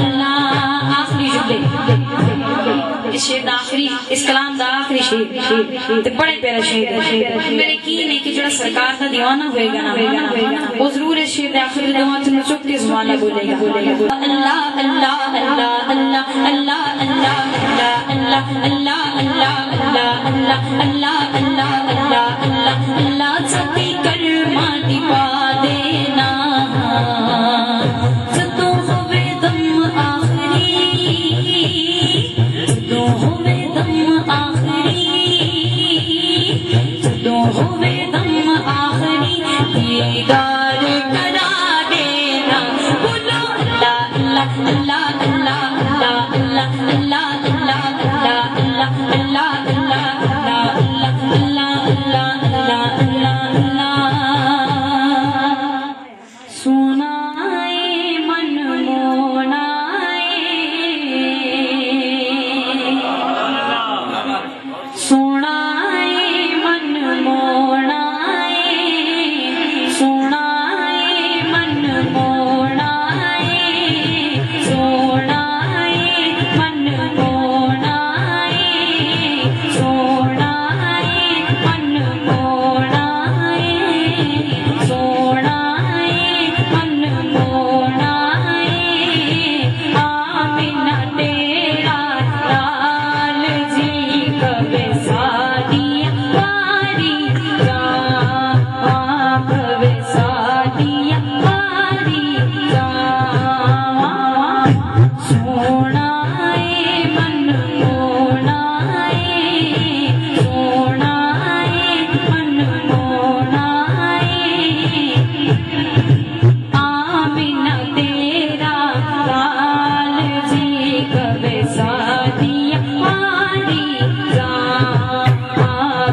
اللہ آخری جملے اس شعر دا آخری اس کلام دا آخری شعر تے بڑے پیارا شعر ہے میرے یقین ہے کہ جڑا سرکار دا دیوانہ ہوئے گا نا وہ ضرور اس شعر دے آخری دعاں تے چکتی زبان بولے گا اللہ اللہ اللہ اللہ اللہ اللہ اللہ اللہ اللہ اللہ اللہ اللہ اللہ اللہ اللہ اللہ ستی کرما دی پا دینا جدوں ہوے دم آخری جدوں ہوے دم آخری جدوں ہوے دم آخری دیدار کرا دینا بولو اللہ اللہ اللہ اللہ اللہ اللہ اللہ اللہ اللہ اللہ اللہ اللہ اللہ اللہ سنائے من مونائے سنائے من مونائے سنائے من مونائے سنائے من مونائے سنائے من مونائے سنائے من مونائے آمینہ تیرا لال جی کبے سادیا پاری جان کبے سادیا پاری جان سنائے من مونائے سنائے من مونائے آمینہ تیرا لال جی کبے سادیا پاری جان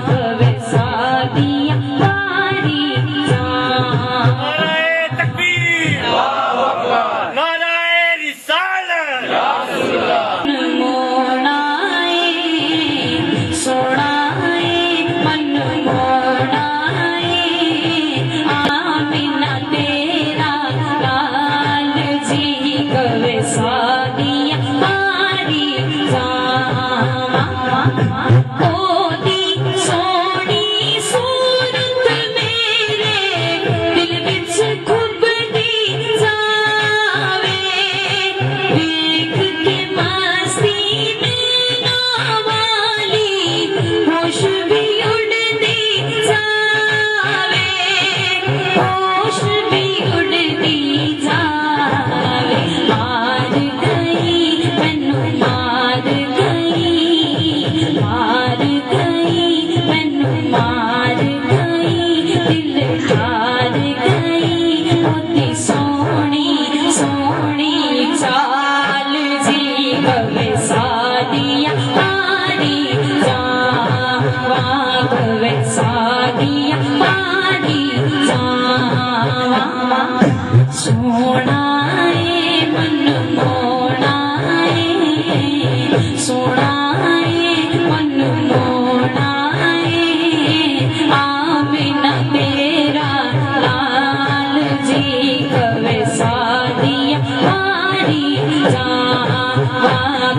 کبے سادیا پاری جان نعرہ تکبیر، نعرہ رسالت، مونائے سنائے من مونائے آمینہ تیرا لال جی کبے سادیا پاری جان اوہدی سونی صورت میرے دل وچ کھبدی جاوے دیکھ کے مستی مینا والی ہوش بھی اڑدی جاوے ہوش بھی اڑدی جاوے مار گئی مینوں مار گئی مار گئی مینوں مار گئی دل ہار گئی ہوتی سونی سونی چال جی کبے سادیا پاری جان کبے سادیا پاری جان سنائے من مونائے سنائے من مونائے آمینہ تیرا لال جی کبے سادیا پاری جان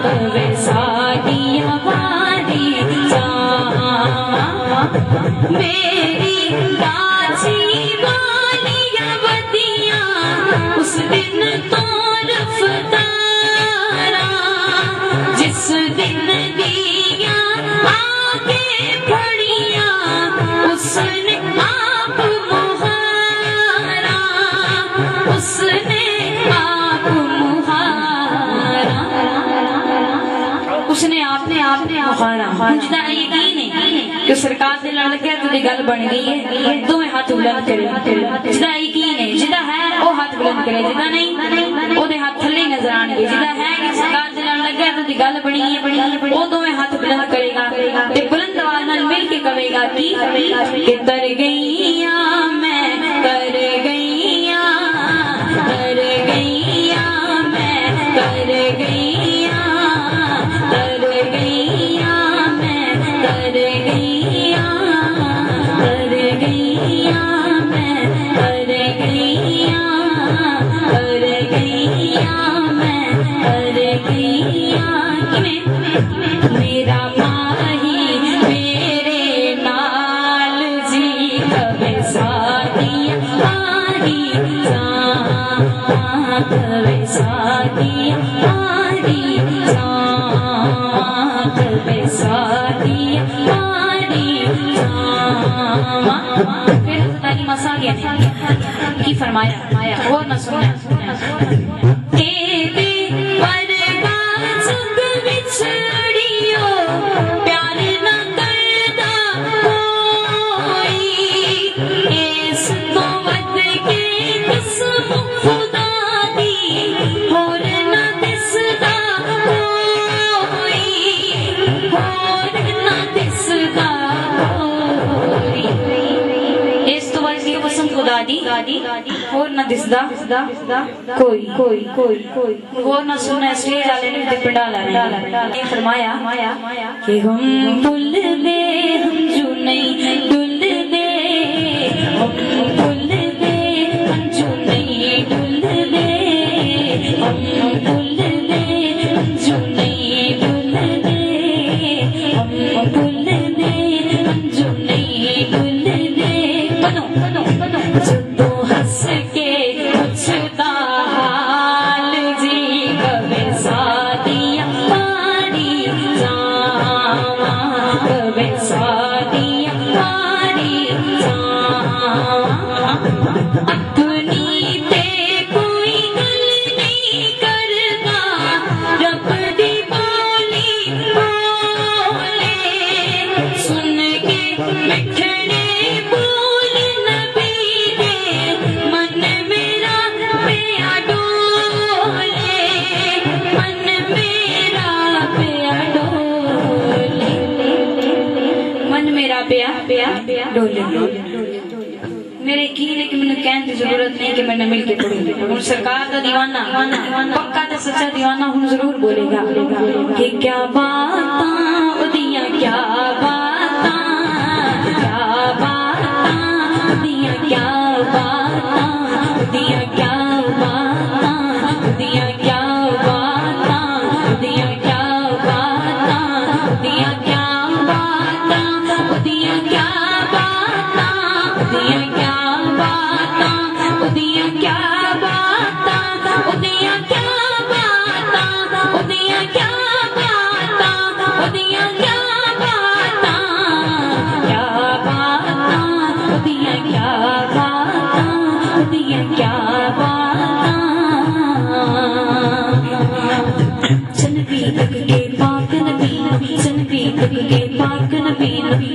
کبے سادیا پاری جان میری داجی والیاں ودیاں اس دن تو رفتاراں جس دن دیا آگے پڑیاں اس نے آپ مہارا اس نے آپ مہارا اس نے آپ مہارا مجھے یقین ہے کہ سرکار دے لڑ کے تو دی گل بن گئی ہے دوویں ہاتھ بلند کرے جدا یقین ہے جدا ہے وہ ہاتھ بلند کرے جدا نہیں وہ دے ہاتھ تھلے نظر آن گے جدا ہے کہ سرکار دے لڑ لگا تو دی گل بنی ہے وہ دوویں ہاتھ بلند کرے گا تے بلند آواز نال مل کے کہے گا کہ تر گئیاں میں تر گئیاں تر گئیاں میں تر گئیاں تر گئیاں میں تر گئیاں تر گئیاں میں تر گئیاں تر گئیاں میں کی فرمایا اور نہ سننا اور نہ دسدا کوئی اور نہ سننا اسٹیج والے نے تے پنڈال والے فرمایا کہ ہم بھول دے ہم جو نہیں ڈول دے ہم بھول دے ہم جو نہیں ڈول دے ہم بھول دے ہم جو نہیں ڈول دے ہم بھول دے ہم جو نہیں ڈول دے بنو میرے کی لیکن میں کہنے کی ضرورت نہیں کہ میں نے مل کے پڑھوں سرکار کا دیوانہ پکا تے سچا دیوانہ ہم ضرور بولے گا کہ کیا باتاں اودیاں کیا باتاں کیا باتاں اودیاں کیا باتاں اودیاں کیا باتاں اودیاں کیا باتاں اودیاں کیا باتاں اودیاں کیا باتاں اودیاں کیا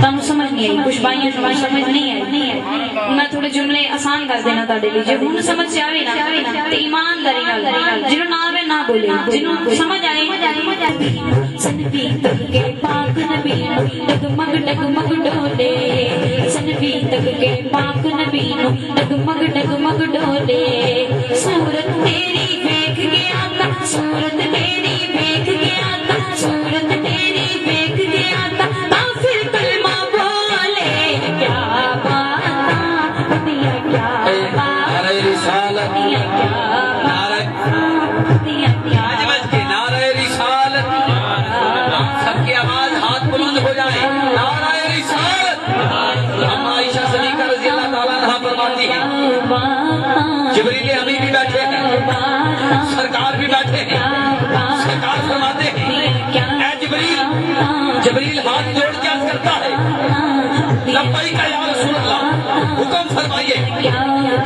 تم سمجھ نہیں آئی کچھ بھائیوں سمجھ نہیں آئی میں تھوڑے جملے آسان کر دینا تاڑے لیجئے ہوں سمجھ سے آوے نا تے ایمانداری نال جنہوں نہ آوے نہ بولے جنہوں سمجھ آئے سنبی تک کے پاک نبی ڈگمگ ڈگمگ ڈولے سنبی تک کے پاک نبی ڈگمگ ڈگمگ ڈولے صورت تیری دیکھ کے آتا صورت تیری دیکھ کے آتا صورت تیری دیکھ کے آتا جبریل امین بھی بیٹھے ہیں سرکار بھی بیٹھے ہیں سرکار فرماتے ہیں اے جبریل جبریل ہاتھ جوڑ کے عرض کرتا ہے لبیک یا رسول اللہ حکم فرمائیے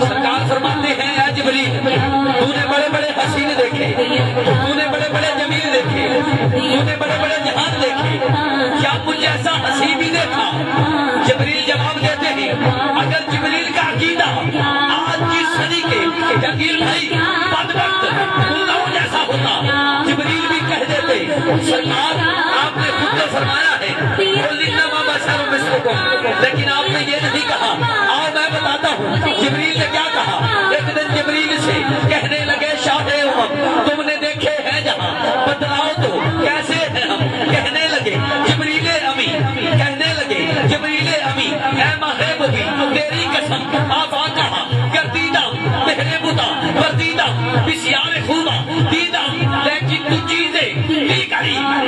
سرکار فرماتے ہیں اے جبریل تو نے بڑے بڑے حسین دیکھے تو نے بڑے بڑے جمیل دیکھے تو نے بڑے بڑے جہان دیکھے کیا مجھے ایسا حسین بھی دیکھا جبریل جواب دیتے ہیں اگر جبریل کا عقیدہ آج کی صدی کے جنگیل بھائی بدبخت گناہوں جیسا ہوتا جبریل بھی کہہ دیتے سرکار آپ نے خود تو فرمایا ہے لیکن آپ نے یہ نہیں کہا آؤ میں بتاتا ہوں جبریل نے کیا کہا ایک دن جبریل سے کہنے لگے شاہ امم تم نے دیکھے ہیں جہاں بتلاؤ تو کیسے ہے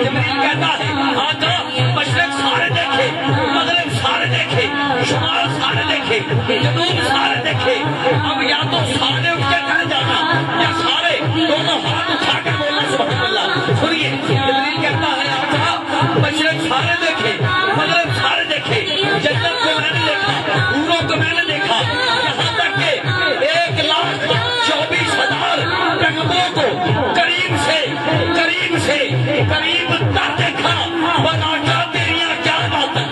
جبریل کہتا ہے آقا مشرق سارے دیکھے، مغرب سارے دیکھے، شمال سارے دیکھے، جنوب سارے دیکھے، اب یا تو سارے اٹھ کے چلے جانا یا سارے دونوں ہاتھ اٹھا کر بولنا سبحان اللہ۔ سنیے جبریل کہتا ہے آقا مشرق سارے دیکھے، مغرب سارے دیکھے، جنت کو میں نے دیکھا، حوروں کو میں نے دیکھا، یہاں تک کہ 1,24,000 رقبوں کو قریب سے قریب تر دیکھا۔ بنا کر تیریاں کیا بات ہے،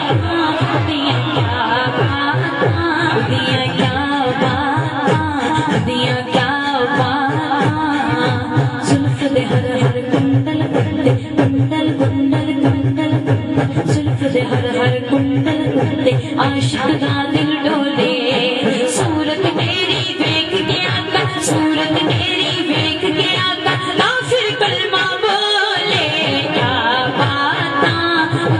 عاشق دا دل ڈولے، صورت تیری دیکھ کے آقا، صورت تیری دیکھ کے آقا، کافر کلمہ بولے۔ کیا باتاں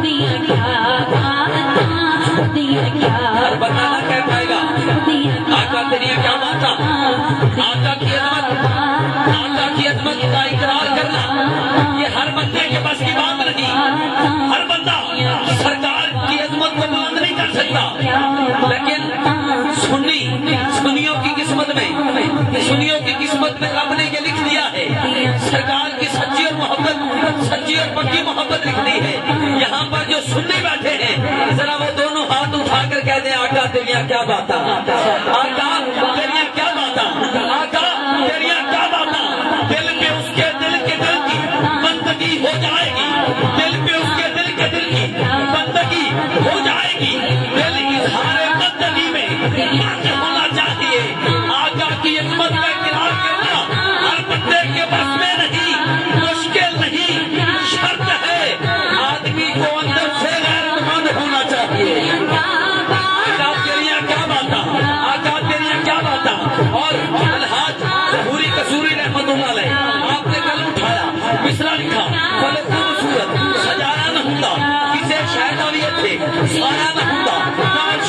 دیا، کیا باتاں دیا، کیا بتانا کیا پائے گا آقا تیریاں کیا باتاں، آقا کی عظمت کا اقرار کرنا یہ ہر بندے کے بس کی بات نہیں، ہر بندہ سرکار کی عظمت کو بلند نہیں کر سکتا، لیکن سنیوں کی قسمت میں رب نے یہ لکھ دیا ہے، سرکار کی سچی اور محبت، سچی اور پکی محبت لکھ دی ہے۔ یہاں پر جو سنی بیٹھے ہیں ذرا وہ دونوں ہاتھ اٹھا کر کہہ دیں آقا تیریاں کیا باتاں، آقا تیریاں کیا باتاں، آقا تیریاں کیا باتاں۔ دل پہ اس کے دل کی بندگی ہو جائے گی، دل پہ اس کے دل کی بندگی ہو جائے گی، دل اظہار بندگی میں مند ہونا چاہیے۔ آقا کی عظمت کا اقرار کرنا ہر بندے کے بس میں نہیں، مشکل نہیں، شرط ہے آدمی کو اندر سے غیرتمند ہونا چاہیے۔ آقا تیریاں کیا باتاں، آقا تیریاں کیا باتاں۔ اور الحاج ظہوری قصوری رحمت اللہ علیہ آپ نے قلم اٹھایا، مصرع لکھا، بڑے خوبصورت، سجایا نہ ہوتا کسے شہداویت تھے، سایا نہ ہوتا نہ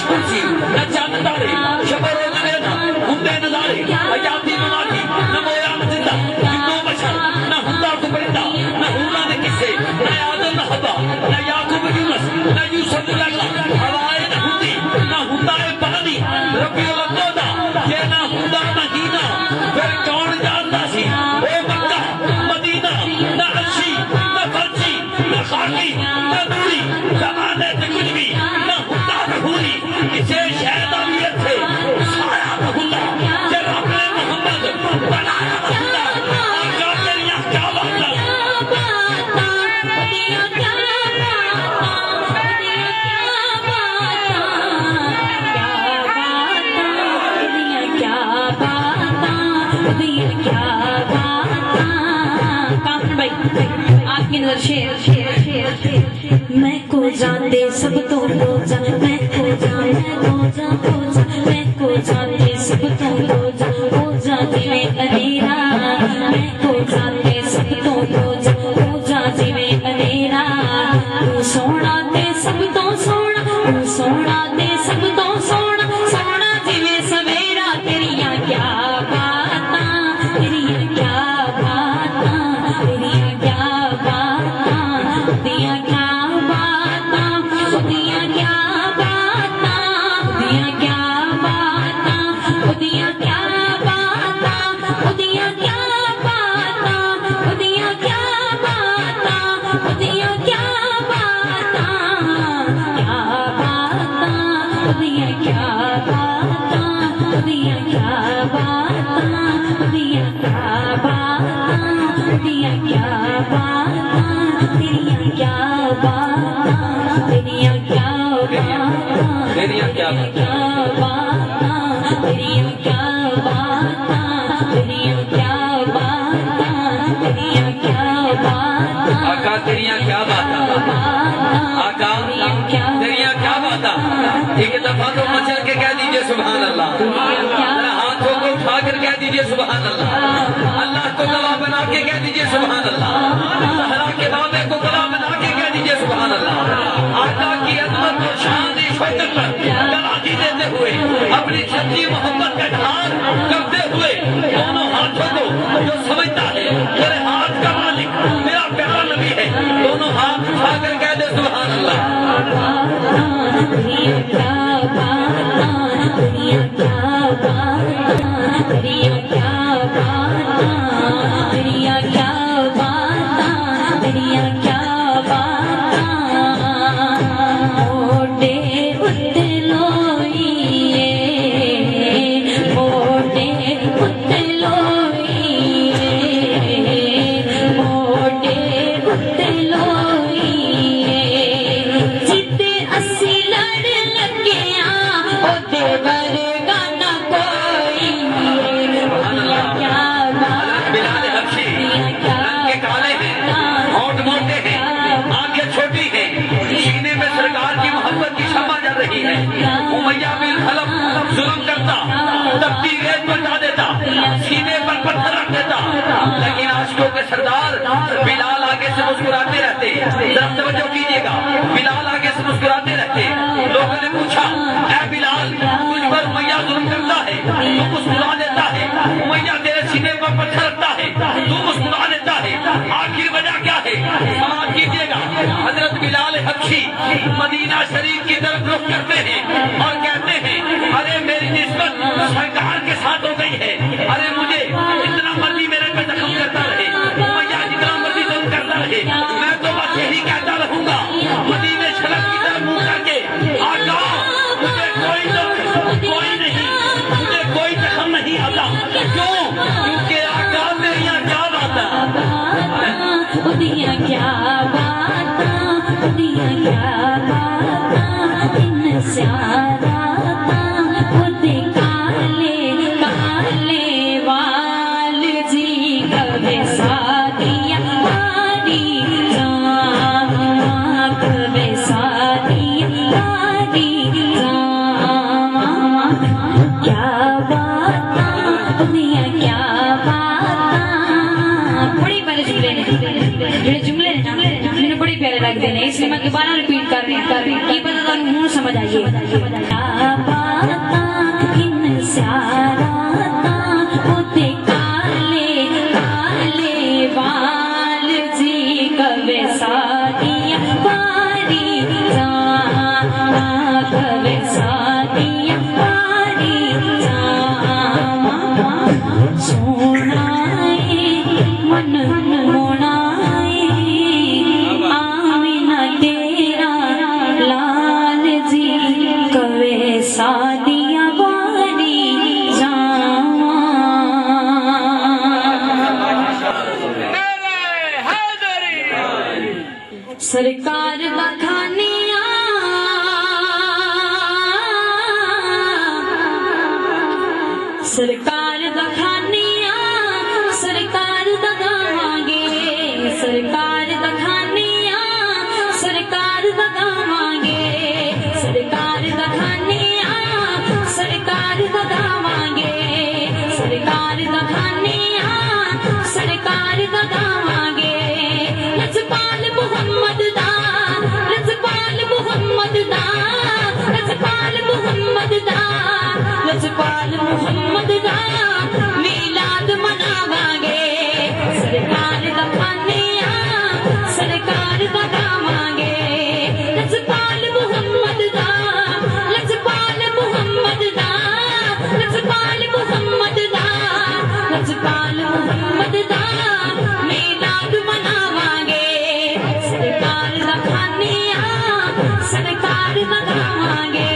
کرسی نہ چاند تارے، شب روز لینا ہندے نظارے، حیاتی مماتی نہ مویا نہ زندہ، جنو بشر نہ ہندا کو پرندہ، نہ ہونا نہ کسے، نہ آدم نہ حوا، نہ یعقوب یونس، نہ یوسف لگا، ہوائے نہ ہندی نہ ہندا پانی، ربی الاودا یہ نہ ہندا مہینہ، پھر کون جانتا سی او مکہ مدینہ، نہ عرشی نہ فرشی نہ خاکی نہ نوری، زمانے سے کچھ بھی نہ ہندا بھولی، کسے شہداویت تھے سایا نہ ہندا، کہ رب نے محمد بنایا نہ ہندا۔ آقا تیریاں کیا باتاں، آپ کی نظر شیر میں کو جانتے سب تو ہو جا، میں کو جان میں کو جا ہو جا، میں کو جانتے سب تو ہو جا، ہو جا جویں اندھیرا، میں کو جانتے سب تو ہو جا، ہو جا جویں اندھیرا، تو سونا تے سب تو سونا، تو سونا تے سب تو سونا، سونا جویں سویرا۔ تیریاں کیا باتاں، تیریاں کیا باتاں، تیریاں کیا باتاں، تیریاں کیا باتاں، تیریاں کیا باتاں، تیریاں کیا باتاں، تیریاں کیا باتاں، تیریاں کیا باتاں، تیریاں کیا باتاں، تیریاں کیا باتاں، کیا باتاں، تیریاں کیا باتاں، تیریاں کیا باتاں، تیریاں کیا باتاں، تیریاں کیا باتاں، تیریاں کیا باتاں، تیریاں کیا باتاں، تیریاں کیا باتاں، تیریاں کیا باتاں، تیریاں کیا باتاں، تیریاں کیا باتاں، آقا تیریاں کیا باتاں، آقا تیریاں کیا باتاں۔ ایک دفعہ تو مچل کے کہہ دیجئے سبحان اللہ، ہاتھوں کو اٹھا کر کہہ دیجئے سبحان اللہ، اللہ کو گواہ بنا کے کہہ دیجئے سبحان اللہ، صحرا کے بابے کو گواہ بنا کے کہہ دیجئے سبحان اللہ۔ آقا کی عظمت اور شان شوکت پر گواہی دیتے ہوئے اپنی سچی محبت کا اظہار کرتے ہوئے دونوں ہاتھوں کو جو سمجھتا ہے میرے ہاتھ کا مالک میرا پیارا نبی ہے، دونوں اٹھا کر کہہ دے سبحان اللہ دنیا کیا بات دنیا کیا بات دنیا کیا بات دنیا کیا بات دنیا کیا بات موٹے اتلوئیے موٹے اتلوئیے موٹے اتلوئیے جتے اسی لڑ لگیا او دیور گانا کوئی دنیا کیا بات بلال حبشی رنگ کے کالے ہیں ہونٹ موٹے ہیں آنکھیں چھوٹی ہیں سینے میں سرکار کی محبت کی شمع جل رہی ہے امیہ بن خلف ظلم کرتا تپتی ریت بچا دیتا سینے پر پتھر رکھ دیتا لیکن عاشقوں کے سردار بلال آگے سے مسکراتے رہتے ذرا توجہ کیجیے گا بلال آگے سے مسکراتے رہتے لوگوں نے پوچھا اے بلال تجھ پر امیہ ظلم کرتا ہے تو مسکرا دیتا ہے امیہ تیرے سینے پر پتھر رکھتا ہے تو مسکرا دیتا ہے آخر وجہ کیا ہے سماعت کیجیے گا حضرت بلال حبشی مدینہ شریف کی طرف رخ کرتے ہیں اور کہتے ہیں ارے میری نسبت سرکار کے ساتھ ہو گئی ہے ارے مجھے اتنا مرضی میرے پہ زخم کرتا رہے امیہ جتنا مرضی ظلم کرتا رہے میں تو بس یہی کہتا رہوں گا مدینہ شریف کی طرف منہ کر کے آقا مجھے کوئی دکھ کوئی نہیں مجھے کوئی زخم نہیں آتا کیوں کیونکہ آقا میری یہاں کیا بات ہے دنیا کیا بات دنیا کیا بات ان سیارہ خود کالے کالے وال جی کبھی ساتھیا ہماری جان کبھی ساتھیا ہماری جان کیا بات دنیا کیا بات بڑی پیارے جملے ہیں جملے مجھے بڑی پیارے لگتے ہیں اس لیے میں دوبارہ ریپیٹ کر رہی ہوں یہ پتہ تمہیں منہ سمجھ آئیے کیا بات ان سیارہ ہوتے کالے کالے وال جی کبھی ساتھیا ہماری جان کبھی ساتھیا ہماری جان سونا من ہونا آمینہ تیرا لال جی کبھی ساتھیا ہماری جان سرکار بخانیاں سرکار بخانیاں سرکار دگاواں گے سرکار بخانیاں سرکار دگاواں گے سرکار بخانیاں سرکار دگاواں گے سرکار بخانیاں سرکار دگاواں گے لجپال محمد دا لجپال محمد دا لجپال محمد دا لجپال محمد دا میلاد مناواں گے سرکار بخانیاں سرکار دگاواں گے لجپال محمد دا لجپال محمد دا لجپال محمد دا لجپال محمد دا میلاد مناواں گے سرکار بخانیاں سرکار دگاواں گے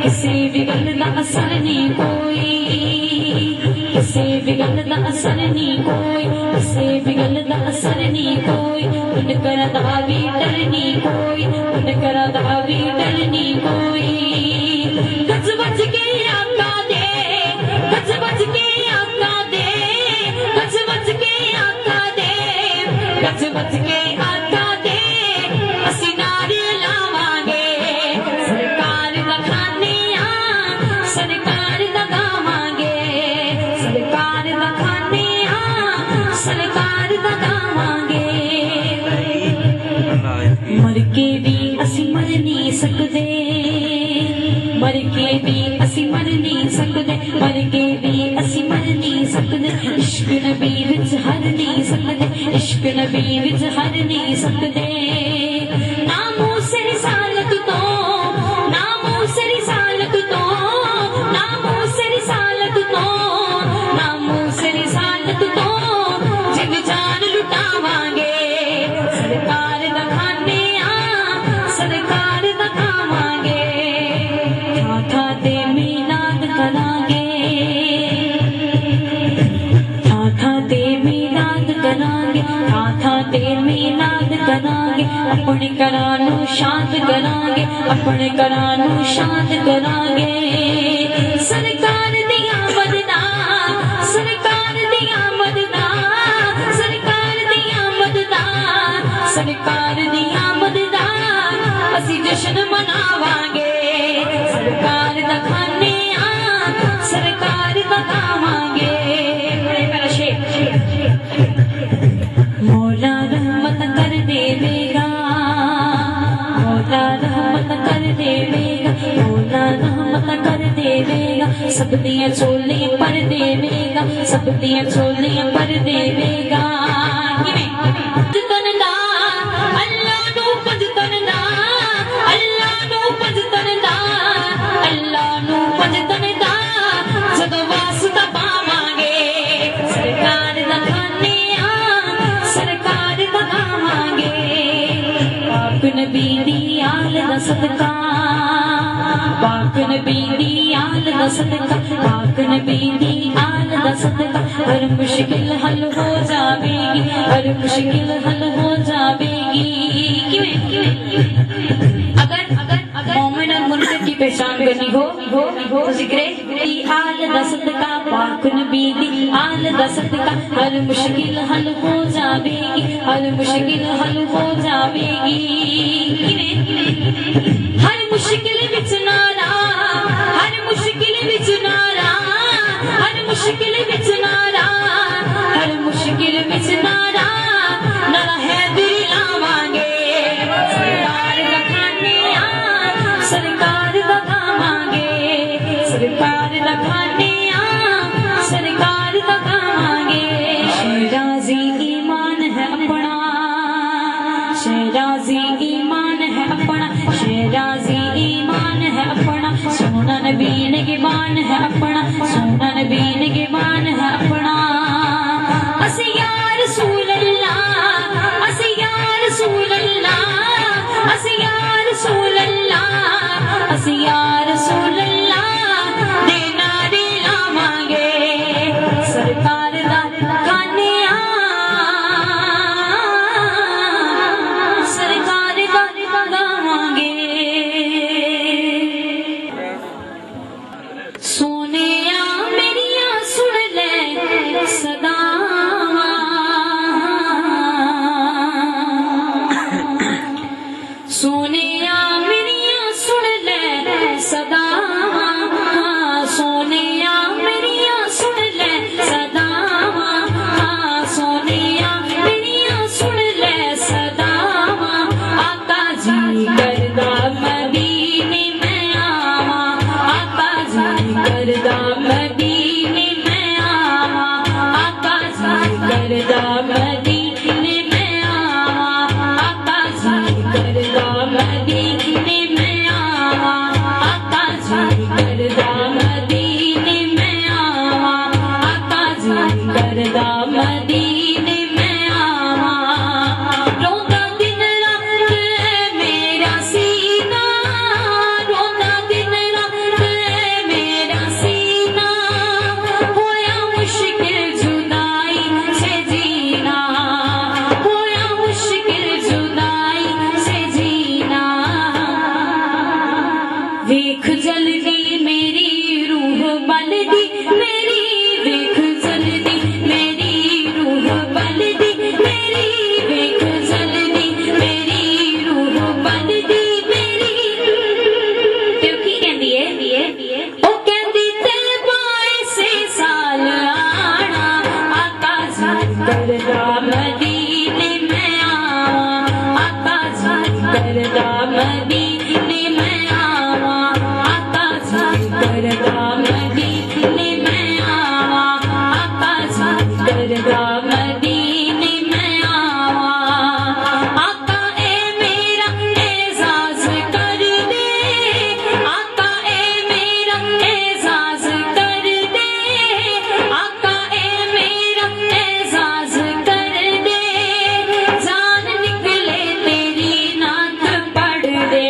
کسی بھی گل دا اثر نہیں کوئی کسی بھی گل دا اثر نہیں کوئی کسی بھی گل دا اثر نہیں کوئی ان کر دعوی ڈرنی کوئی ان کر دعوی ڈرنی کوئی گج بج کے آقا دے گج بج کے آقا دے گج بج کے آقا دے گج بج کے آقا دے اسی نعرے لاواں گے سرکار بخانیاں سرکار دگاواں گے سرکار بخانیاں سرکار دگاواں گے مر کے بھی اسی مر نہیں سکتے مر کے بھی اسی مر نہیں سکتے مر کے بھی اسی مر نہیں سکتے عشق نبی وچ ہر نہیں سکتے عشق نبی وچ ہر نہیں سکتے گے اپنے گھراں نوں شانت کراں گے اپنے گھراں نوں شانت کراں گے سرکار دی آمد دا سرکار دی آمد دا سرکار دی آمد دا سرکار دی آمد دا اسی جشن مناواں گے سرکار دا کھانے سرکار دا کھاواں گے میرا شیر مولا رحمت کر دے گا مولا رحمت کر دے گا مولا رحمت کر دے گا سب دیاں چولیاں پر دے گا سب دیاں چولیاں پر دے گا اللہ نو پجتن دا اللہ نو پجتن دا اللہ نو پجتن دا جدوں واسطہ پاواں گے سرکار دا کھانے سرکار دا کھاواں گے پاک نبی دی آل دا صدقہ پاک نبی دی آل دا صدقہ پاک نبی دی آل دا صدقہ ہر مشکل حل ہو جاوے گی ہر مشکل حل ہو جاوے گی اگر مومن اور منکر کی پہچان کرنی ہو تو ذکر کی آل دا صدقہ پاک نبی دی آل دا صدقہ ہر مشکل حل ہو جاوے گی ہر مشکل حل ہو جاوے گی ہر مشکل وچ نارا ہر مشکل وچ نارا ہر مشکل وچ نارا ہر مشکل وچ نارا نارا ہے دل لاواں گے سرکار دا کھانے سرکار دا کھاواں گے سرکار دا کھانے سرکار دا کھاواں گے شیرازی ایمان ہے اپنا شیرازی ایمان ہے اپنا شیرازی ایمان ہے اپنا سونا نبی نگہبان ہے اپنا سونا نبی نگہبان ہے اپنا اسی یا رسول اللہ اسی یا رسول اللہ اسی یا رسول اللہ اسی یا رسول اللہ دے نعرے لاواں گے سرکار دا کھانے سرکار دا گاواں گے سونیا میریاں سن لے صداواں سونیا میریاں سن لے صداواں سونیا میریاں سن لے صداواں سونیا میریاں سن لے صداواں آقا جی کردا مدینے میں آواں آقا جی کردا مدینے میں آواں آقا جی کردا مدینے میں آواں آقا جی کردا مدینے میں آواں آقا جی کردا مدینے میں آواں آقا جی کردا مدینے میں آواں روندا دن رات میرا سینہ روندا دن رات میرا سینہ ہویا مشکل جدائی سے جینا ہویا مشکل جدائی سے جینا ویکھ جلدی میری روح بلدی میری ویکھ جلدی میری روح بلدی میری ویکھ جلدی میری روح بلدی میری کیوں کی کہندی ہے او کہندی تے بائے سے سال آنا آقا جی کردا مدینے میں آواں آقا جی کردا مدینے میں آواں آقا جی کردا مدینے میں آواں آقا جی کردا مدینے میں آواں آقا اے میرا اعزاز کر دے آقا اے میرا اعزاز کر دے آقا اے میرا اعزاز کر دے جان نکلے تیری نعت پڑھ دے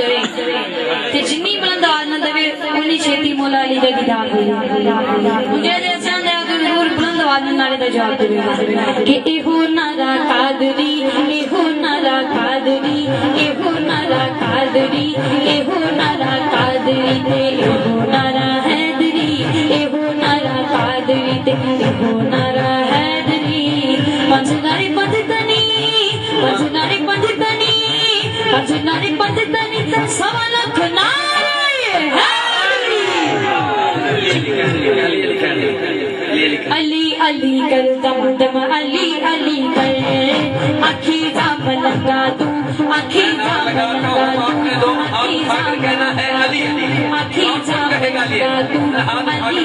دے تے جنی بلند آواز نہ دے انہی چھیتی مولا علی دے دیدار ہوئے مجھے دے سان دے تو ضرور بلند آواز نہ نالے دا جواب دے کہ ایہو نارا قادری ایہو نارا قادری ایہو نارا قادری ایہو نارا قادری تے ایہو نارا حیدری ایہو نارا قادری تے ایہو نارا حیدری پنجناری پنجتنی پنجناری پنجتنی پنجناری پنجتنی سوا لکھ نائے علی علی کر دم دم علی علی کر آنکھی جام لگا دوں آنکھی جام لگا دوں آنکھی جام لگا دوں آنکھی جام لگا دوں علی علی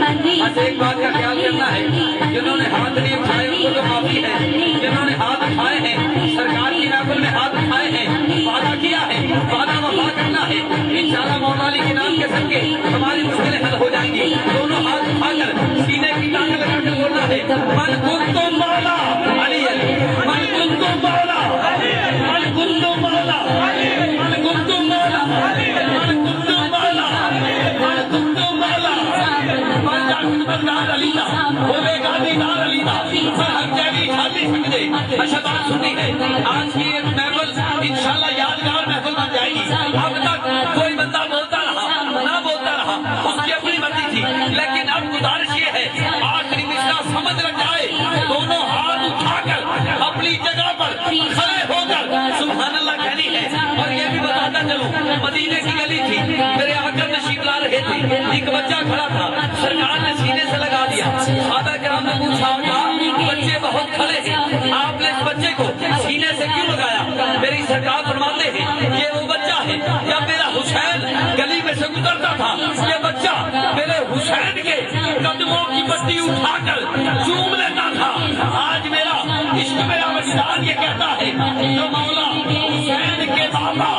علی ایک بات کا خیال کرنا ہے جنہوں نے ہاتھ نہیں اٹھائے ان کو تو معافی ہے جنہوں نے ہاتھ اٹھائے ہیں سرکار کی محفل میں ہاتھ اٹھائے ہیں وعدہ کیا ہے وعدہ وفا کرنا ہے انشاءاللہ مولا علی کے نام کے صدقے ہماری مشکلیں حل ہو جائیں گی دونوں ہاتھ اٹھا کر سینے کی ٹانگ لگا کر بولنا ہے من کنتو مولا علی علی من کنتو مولا من کنتو مولا من کنتو مولا من کنتو مولا من کنتو مولا من جاکت بندار علی دا ہوئے گا دیدار علی دا ہر جیوی خالی سکتے اچھا بات سنی ہے آج کی ایک محفل انشاءاللہ یادگار محفل بن جائے گی اب تک کوئی بندہ بولتا رہا نہ بولتا رہا اس کی اپنی مرضی تھی لیکن اب گزارش یہ ہے آخری مصرع سمجھ رکھ جائے دونوں ہاتھ اٹھا کر اپنی جگہ پر کھڑے ہو کر سبحان اللہ کہنی ہے اور یہ بھی بتاتا چلوں مدینے کی گلی تھی میرے آقا تشریف لا رہے تھے ایک بچہ کھڑا تھا سرکار نے سینے سے لگا دیا صحابہ کرام نے پوچھا بچے بہت کھڑے ہیں آپ نے اس بچے کو سینے سے کیوں لگایا میری سرکار فرماتے ہیں یہ وہ بچہ ہے جب میرا حسین گلی میں سے گزرتا تھا یہ بچہ میرے حسین کے قدموں کی پٹی اٹھا کر چوم لیتا تھا آج میرا عشق میرا وجدان یہ کہتا ہے تو مولا حسین کے بابا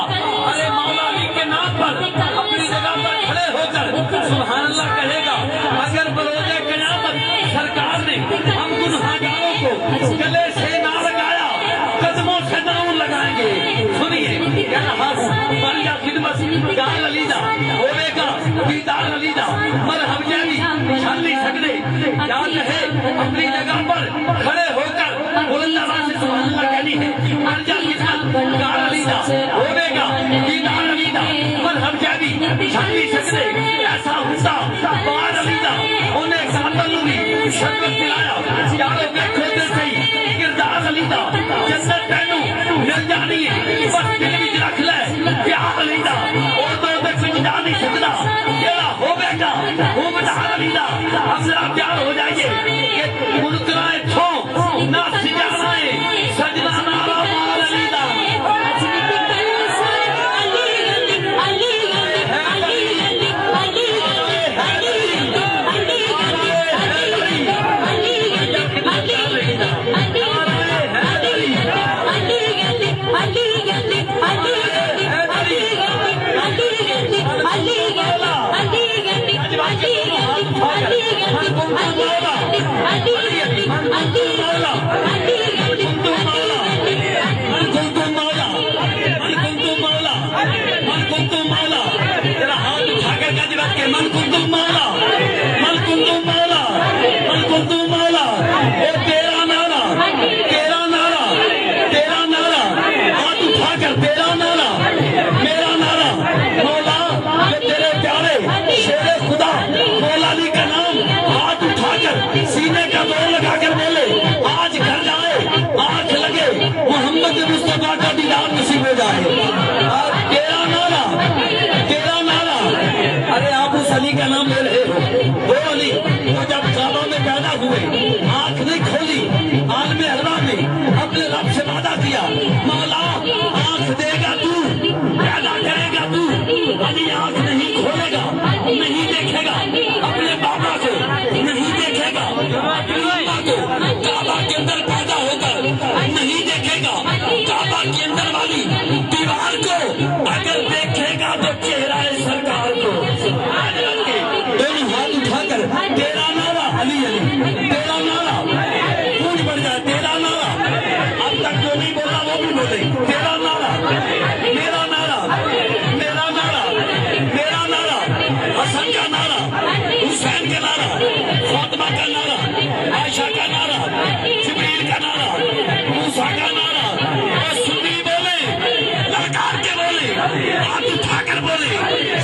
ارے مولا علی کے نام پر اپنی جگہ پر کھڑے ہو کر سبحان اللہ کہے گا اگر بروز قیامت سرکار نے ہم گنہگاروں کو گلے سے نہ لگایا قدموں سے ضرور لگائیں گے سنیے کہہ رہا ہوں باریا خدمت گال علی دا ہوئے گا دیدار علی دا مرحب جیوی چھل نہیں سکتے یاد رہے اپنی جگہ پر کھڑے ہو کر بلند آواز سے سبحان اللہ کہنی ہے باریا خدمت گال علی دا ہوئے گا دیدار علی دا مرحب جیوی چھل نہیں سکتے ایسا ہوتا بار علی دا انہیں ساتھ لوگی شرکت دلایا یارو بیٹھو دے سہی کردار علی دا جنت تینوں مل جانی ہے بس دل وچ رکھ لے پیار علی دا اور دو دے کچھ جا نہیں سکدا جیڑا ہوے گا وہ بدار علی دا اب ذرا پیار ہو جائیے کہ منکرائے تھو نہ سجانا ہے سجنا نارا مال علی دا علی کا نام لے رہے ہو وہ علی وہ جب کعبہ میں پیدا ہوئے آنکھ نہیں کھولی عالم حرا نے اپنے رب سے وعدہ کیا مولا آنکھ دے گا تو پیدا کرے گا تو علی آنکھ نہیں کھولے گا نہیں دیکھے گا اپنے بابا کو نہیں دیکھے گا کعبہ کے اندر پیدا ہو کر نہیں دیکھے گا کعبہ کے اندر والی دیوار کو اگر دیکھے گا تو چہرہ سرکار کو دونوں ہاتھ اٹھا کر تیرا نعرہ علی علی تیرا نعرہ پوچھ بڑھ جائے تیرا نعرہ اب تک جو نہیں بولا وہ بھی بولے تیرا نعرہ میرا نعرہ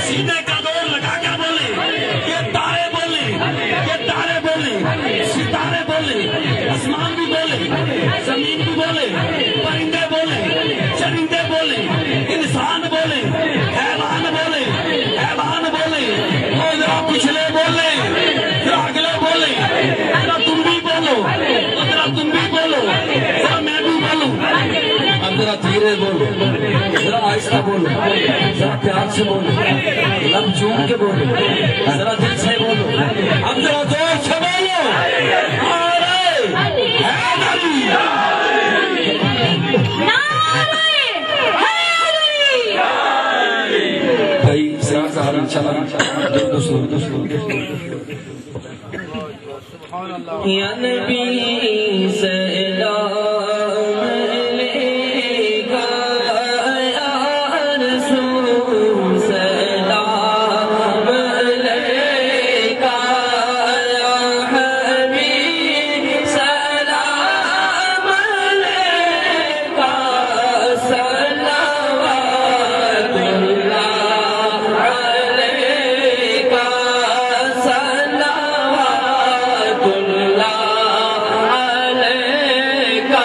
سینے کا دور لگا کر بولے یہ تارے بولے یہ تارے بولے ستارے بولے آسمان بھی بولے زمین بھی بولے پرندے بولے چرندے بولے انسان بولے حیوان بولے حیوان بولے اور ذرا پچھلے بولے ذرا اگلے بولے ذرا تم بھی بولو ذرا تم بھی بولو ذرا میں بھی بولوں اب ذرا دھیرے بولو ذرا آہستہ بولو ذرا پیار سے بولو لب چوم کے بولو ذرا دل سے بولو اب ذرا زور سے بولو بھائی سیاح سہارا چلا یا نبی سلام علیکہ یا رسول سلام علیکہ یا حبیب سلام علیکہ صلوات اللہ علیکہ صلوات اللہ علیکہ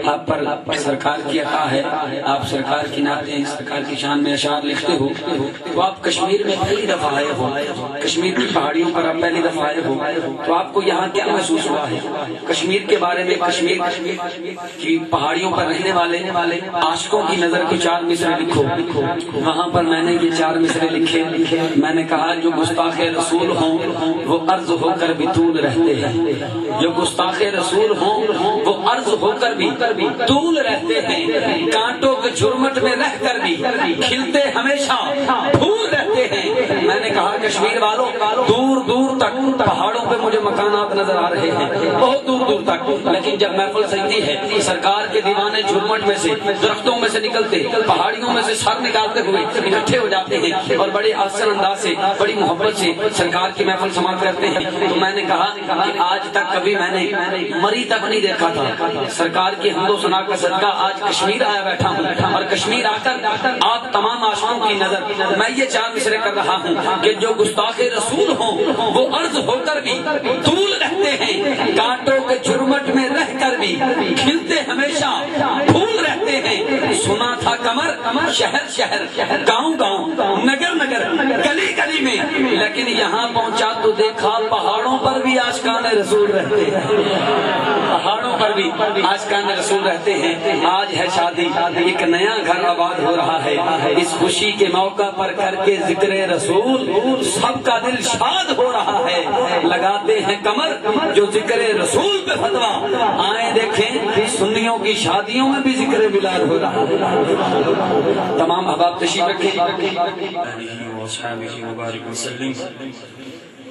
آپ پر سرکار کی عطا ہے، آپ سرکار کی نعتیں سرکار کی شان میں اشعار لکھتے ہو، تو آپ کشمیر میں پہلی دفعہ آئے ہو، کشمیر کی پہاڑیوں پر آپ پہلی دفعہ آئے ہو، تو آپ کو یہاں کیا محسوس ہوا ہے؟ کشمیر کے بارے میں، کشمیر کی پہاڑیوں پر رہنے والے عاشقوں کی نظر کے 4 مصرے لکھو۔ وہاں پر میں نے یہ 4 مصرے لکھے، میں نے کہا جو گستاخ رسول ہوں وہ عرض ہو کر بھی طول رہتے ہیں، جو گستاخ رسول ہوں وہ عرض ہو کر بھی طول رہتے ہیں، کانٹوں کے جھرمٹ میں رہ کر بھی کھلتے ہمیشہ پھول رہتے ہیں۔ میں نے کہا کشمیر والوں، دور دور تک پہاڑوں پہ مجھے مکانات نظر آ رہے ہیں، بہت دور دور تک، لیکن جب محفل سجتی ہے سرکار کے دیوانے جھرمٹ میں سے، درختوں میں سے نکلتے، پہاڑیوں میں سے سر نکالتے ہوئے اکٹھے ہو جاتے ہیں اور بڑے آسان انداز سے، بڑی محبت سے سرکار کی محفل سماعت کرتے ہیں۔ تو میں نے کہا کہ آج تک کبھی میں نے مری تک نہیں دیکھا تھا، سرکار کی حمد و ثنا کا صدقہ آج کشمیر آیا بیٹھا ہوں، اور کشمیر آ کر آپ تمام عاشقوں کی نظر میں یہ 4 مصرے کر رہا ہوں کہ جو گستاخ رسول ہوں وہ عرض ہو کر بھی طول رہتے ہیں، کانٹوں کے جھرمٹ میں رہ کر بھی کھلتے ہمیشہ پھول رہتے ہیں۔ سنا تھا کمر شہر شہر، گاؤں گاؤں، نگر نگر، گلی گلی میں، لیکن یہاں پہنچا تو دیکھا پہاڑوں پر بھی عاشقان رسول رہتے ہیں، پہاڑوں پر بھی عاشقان رسول رہتے ہیں۔ آج ہے شادی، ایک نیا گھر آباد ہو رہا ہے، اس خوشی کے موقع پر کر کے ذکر رسول سب کا دل شاد ہو رہا ہے، لگاتے ہیں کمر جو ذکر رسول پہ فتوا، آئیں دیکھیں سنیوں کی شادیوں میں بھی ذکر بلال ہو رہا ہے۔ تمام احباب تشریف رکھیں۔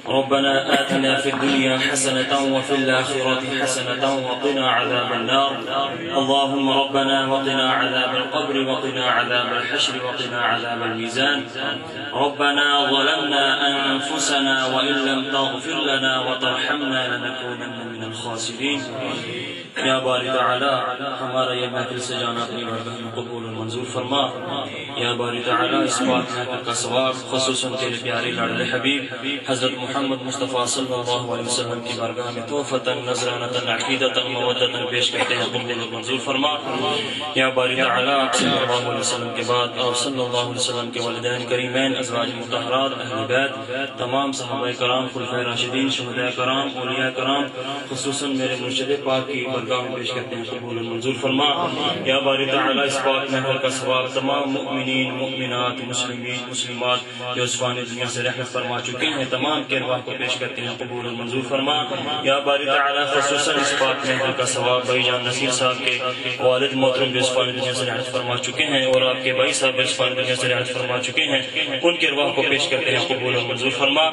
ربنا آتنا في الدنيا حسنة وفي الآخرة حسنة وقنا عذاب النار اللهم ربنا وقنا عذاب القبر وقنا عذاب الحشر وقنا عذاب الميزان ربنا ظلمنا أنفسنا وإن لم تغفر لنا وترحمنا لنكونن من الخاسرين یا باری تعالی ہمارا یہ محفل سے جانا اپنی بارگاہ میں قبول و منظور فرما۔ یا باری تعالی اس بات محفل کا ثواب خصوصاً تیرے پیارے لاڈلے حبیب حضرت محمد مصطفیٰ صلی اللہ علیہ وسلم کی بارگاہ میں توفۃً نذرانۃً عقیدۃً مودۃً پیش کرتے ہیں، قبول و منظور فرما۔ یا باری تعالی آپ صلی اللہ علیہ وسلم کے بعد آپ صلی اللہ علیہ وسلم کے والدین کریمین، ازواج مطہرات، اہل بیت، تمام صحابہ کرام، خلفائے راشدین، شہداء کرام، اولیاء کرام، خصوصاً میرے مرشد پاک کی بارگاہ میں پیش کرتے ہیں، قبول و منظور فرما۔ یا باری تعالی اس پاک محفل کا ثواب تمام مؤمنین، مؤمنات، مسلمین، مسلمات جو اس فانی دنیا سے رحمت فرما چکے ہیں تمام کے ارواح کو پیش کرتے ہیں، قبول و منظور فرما۔ یا باری تعالی خصوصاً اس پاک محفل کا ثواب بھائی جان نصیر صاحب کے والد محترم جو اس فانی دنیا سے رحمت فرما چکے ہیں اور آپ کے بھائی صاحب اس فانی دنیا سے رحمت فرما چکے ہیں، ان کے ارواح کو پیش کرتے ہیں، قبول و منظور فرما۔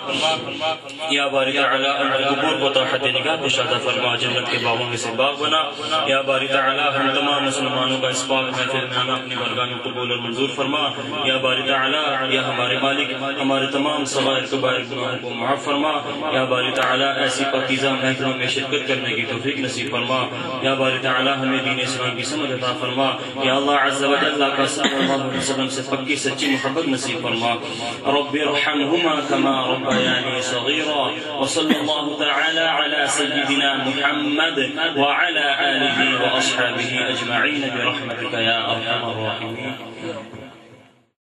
یا باری تعالی ان کے قبور کو تحت نگاہ کشادہ فرما، جنت کے باغوں میں سے باغ بنا۔ یا باری تعالی ہم تمام مسلمانوں کا اس پاک محفل میں آنا اپنی بارگاہ میں قبول اور منظور فرما۔ یا باری تعالی یا ہمارے مالک ہمارے تمام صغائر کبائر گناہوں کو معاف فرما۔ یا باری تعالی ایسی پاکیزہ محفلوں میں شرکت کرنے کی توفیق نصیب فرما۔ یا باری تعالی ہمیں دین اسلام کی سمجھ عطا فرما۔ یا اللہ عز و جل کا صلی اللہ علیہ وسلم سے پکی سچی محبت نصیب فرما۔ رب ارحمهما كما ربياني صغيرا وصلى الله تعالى على سيدنا محمد وعلى آله وأصحابه أجمعين برحمتك يا أرحم الراحمين۔